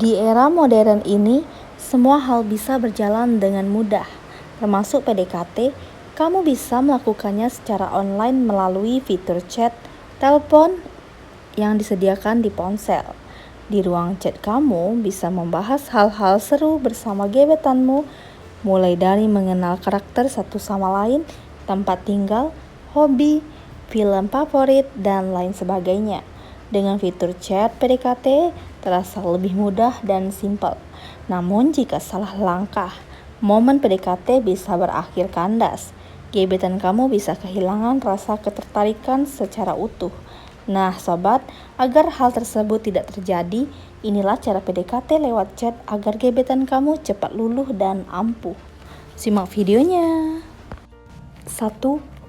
Di era modern ini, semua hal bisa berjalan dengan mudah, termasuk PDKT. Kamu bisa melakukannya secara online melalui fitur chat, telepon yang disediakan di ponsel. Di ruang chat kamu bisa membahas hal-hal seru bersama gebetanmu, mulai dari mengenal karakter satu sama lain, tempat tinggal, hobi, film favorit, dan lain sebagainya. Dengan fitur chat PDKT terasa lebih mudah dan simpel. Namun jika salah langkah, momen PDKT bisa berakhir kandas. Gebetan kamu bisa kehilangan rasa ketertarikan secara utuh. Nah sobat, agar hal tersebut tidak terjadi, inilah cara PDKT lewat chat agar gebetan kamu cepat luluh dan ampuh. Simak videonya. 1.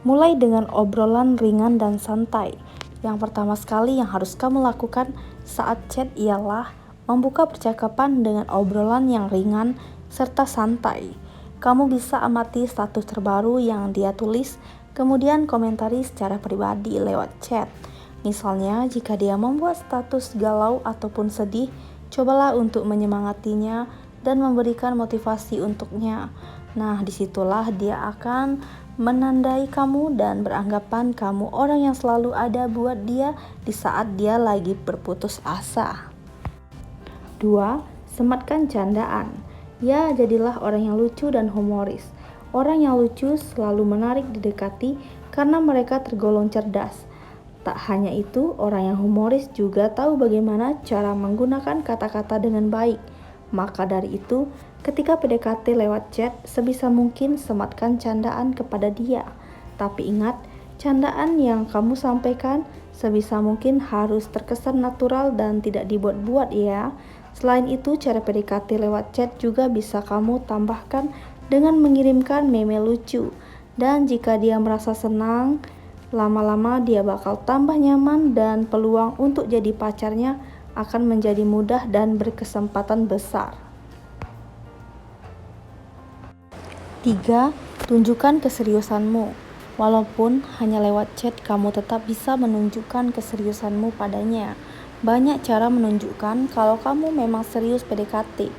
Mulai dengan obrolan ringan dan santai. Yang pertama sekali yang harus kamu lakukan saat chat ialah membuka percakapan dengan obrolan yang ringan serta santai. Kamu bisa amati status terbaru yang dia tulis, kemudian komentari secara pribadi lewat chat. Misalnya, jika dia membuat status galau ataupun sedih, cobalah untuk menyemangatinya dan memberikan motivasi untuknya. Nah, disitulah dia akan menandai kamu dan beranggapan kamu orang yang selalu ada buat dia di saat dia lagi berputus asa. 2. Sematkan candaan. Ya, jadilah orang yang lucu dan humoris. Orang yang lucu selalu menarik didekati karena mereka tergolong cerdas. Tak hanya itu, orang yang humoris juga tahu bagaimana cara menggunakan kata-kata dengan baik. Maka dari itu, ketika PDKT lewat chat, sebisa mungkin sematkan candaan kepada dia. Tapi ingat, candaan yang kamu sampaikan sebisa mungkin harus terkesan natural dan tidak dibuat-buat ya. Selain itu, cara PDKT lewat chat juga bisa kamu tambahkan dengan mengirimkan meme lucu. Dan jika dia merasa senang, lama-lama dia bakal tambah nyaman dan peluang untuk jadi pacarnya akan menjadi mudah dan berkesempatan besar. 3. Tunjukkan keseriusanmu. Walaupun hanya lewat chat, kamu tetap bisa menunjukkan keseriusanmu padanya. Banyak cara menunjukkan kalau kamu memang serius PDKT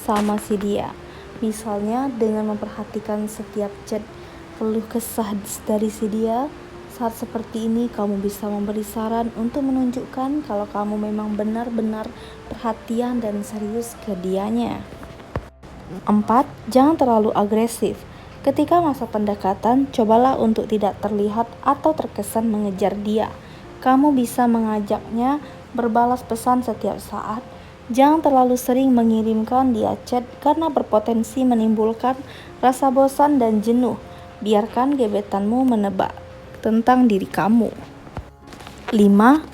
sama si dia. Misalnya dengan memperhatikan setiap chat keluh kesah dari si dia. Saat seperti ini kamu bisa memberi saran untuk menunjukkan kalau kamu memang benar-benar perhatian dan serius ke dianya. 4. Jangan terlalu agresif. Ketika masa pendekatan, cobalah untuk tidak terlihat atau terkesan mengejar dia. Kamu bisa mengajaknya berbalas pesan setiap saat. Jangan terlalu sering mengirimkan dia chat karena berpotensi menimbulkan rasa bosan dan jenuh. Biarkan gebetanmu menebak tentang diri kamu. 5.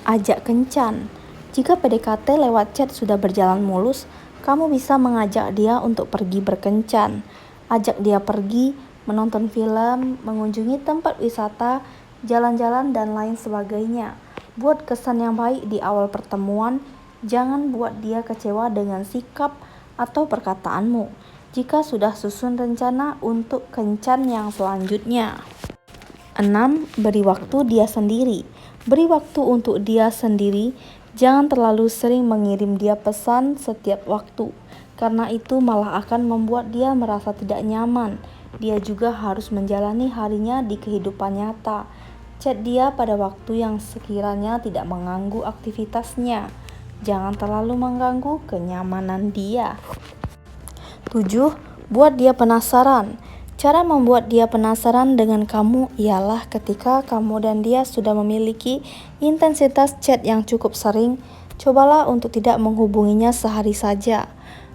Ajak kencan. Jika PDKT lewat chat sudah berjalan mulus, kamu bisa mengajak dia untuk pergi berkencan. Ajak dia pergi, menonton film, mengunjungi tempat wisata, jalan-jalan dan lain sebagainya. Buat kesan yang baik di awal pertemuan, jangan buat dia kecewa dengan sikap atau perkataanmu. Jika sudah susun rencana untuk kencan yang selanjutnya. 6. Beri waktu dia sendiri. Beri waktu untuk dia sendiri. Jangan terlalu sering mengirim dia pesan setiap waktu, karena itu malah akan membuat dia merasa tidak nyaman. Dia juga harus menjalani harinya di kehidupan nyata. Chat dia pada waktu yang sekiranya tidak mengganggu aktivitasnya. Jangan terlalu mengganggu kenyamanan dia. 7. Buat dia penasaran. Cara membuat dia penasaran dengan kamu ialah ketika kamu dan dia sudah memiliki intensitas chat yang cukup sering, cobalah untuk tidak menghubunginya sehari saja.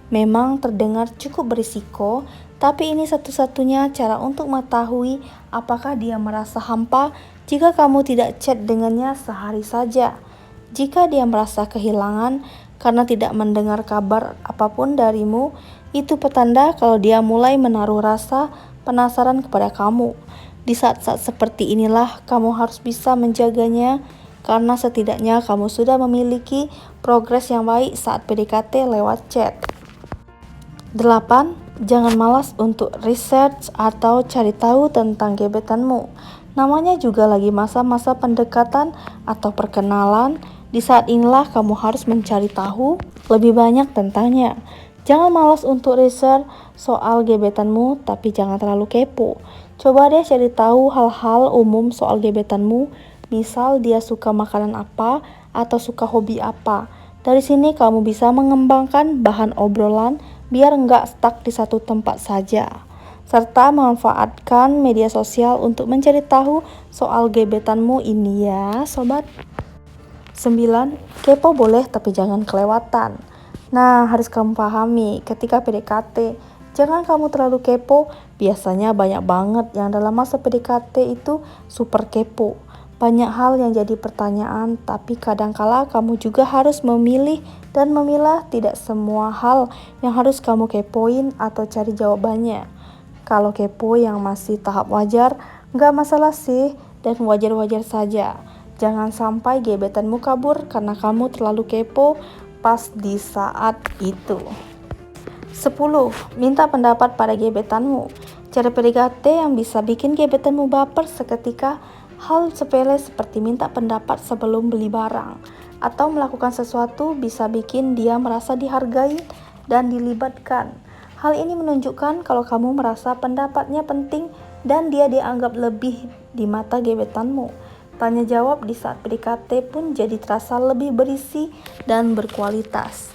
Memang terdengar cukup berisiko, tapi ini satu-satunya cara untuk mengetahui apakah dia merasa hampa jika kamu tidak chat dengannya sehari saja. Jika dia merasa kehilangan karena tidak mendengar kabar apapun darimu, itu petanda kalau dia mulai menaruh rasa penasaran kepada kamu. Di saat-saat seperti inilah kamu harus bisa menjaganya, karena setidaknya kamu sudah memiliki progres yang baik saat PDKT lewat chat. 8. Jangan malas untuk research atau cari tahu tentang gebetanmu. Namanya juga lagi masa-masa pendekatan atau perkenalan. Di saat inilah kamu harus mencari tahu lebih banyak tentangnya. Jangan malas untuk riset soal gebetanmu, tapi jangan terlalu kepo. Coba deh cari tahu hal-hal umum soal gebetanmu, misal dia suka makanan apa atau suka hobi apa. Dari sini kamu bisa mengembangkan bahan obrolan biar nggak stuck di satu tempat saja. Serta memanfaatkan media sosial untuk mencari tahu soal gebetanmu ini ya, sobat. 9. Kepo boleh tapi jangan kelewatan. Nah, harus kamu pahami ketika PDKT, jangan kamu terlalu kepo. Biasanya banyak banget yang dalam masa PDKT itu super kepo. Banyak hal yang jadi pertanyaan, tapi kadangkala kamu juga harus memilih dan memilah. Tidak semua hal yang harus kamu kepoin atau cari jawabannya. Kalau kepo yang masih tahap wajar, nggak masalah sih dan wajar-wajar saja. Jangan sampai gebetanmu kabur karena kamu terlalu kepo pas di saat itu. 10. Minta pendapat pada gebetanmu. Cara PDKT yang bisa bikin gebetanmu baper seketika. Hal sepele seperti minta pendapat sebelum beli barang atau melakukan sesuatu bisa bikin dia merasa dihargai dan dilibatkan. Hal ini menunjukkan kalau kamu merasa pendapatnya penting dan dia dianggap lebih di mata gebetanmu. Tanya jawab di saat PDKT pun jadi terasa lebih berisi dan berkualitas.